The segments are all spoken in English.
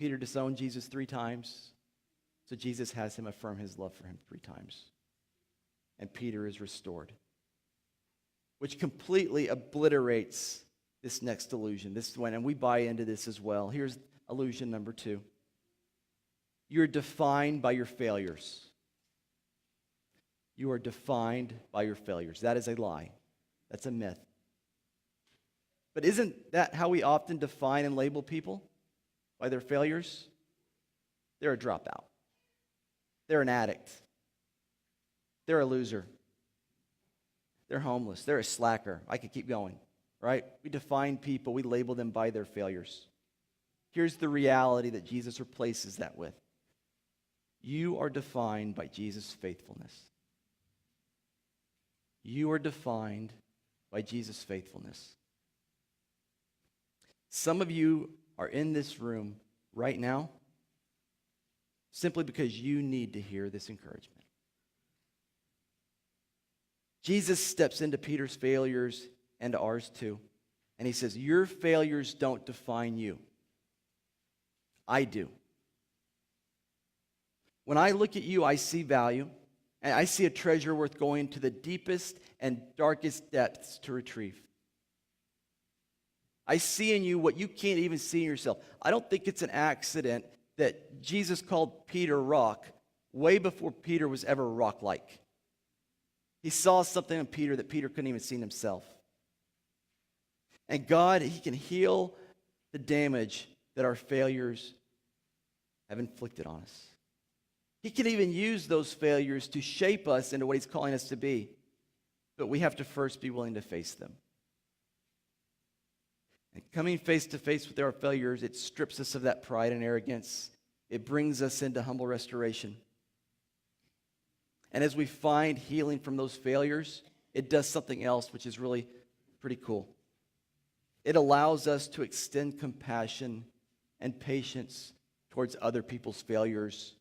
Peter disowned Jesus 3 times, so Jesus has him affirm his love for him 3 times. And Peter is restored, which completely obliterates this next illusion. This one, and we buy into this as well. Here's illusion number 2. You're defined by your failures. You are defined by your failures. That is a lie. That's a myth. But isn't that how we often define and label people? By their failures? They're a dropout. They're an addict. They're a loser. They're homeless. They're a slacker. I could keep going, right? We define people, we label them by their failures. Here's the reality that Jesus replaces that with. You are defined by Jesus' faithfulness. You are defined by Jesus' faithfulness. Some of you are in this room right now simply because you need to hear this encouragement. Jesus steps into Peter's failures and ours too. And he says, your failures don't define you. I do. When I look at you, I see value. And I see a treasure worth going to the deepest and darkest depths to retrieve. I see in you what you can't even see in yourself. I don't think it's an accident that Jesus called Peter rock way before Peter was ever rock-like. He saw something in Peter that Peter couldn't even see in himself. And God, he can heal the damage that our failures have inflicted on us. He can even use those failures to shape us into what he's calling us to be. But we have to first be willing to face them. And coming face to face with our failures, it strips us of that pride and arrogance. It brings us into humble restoration. And as we find healing from those failures, it does something else which is really pretty cool. It allows us to extend compassion and patience towards other people's failures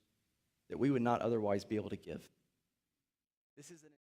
that we would not otherwise be able to give. This is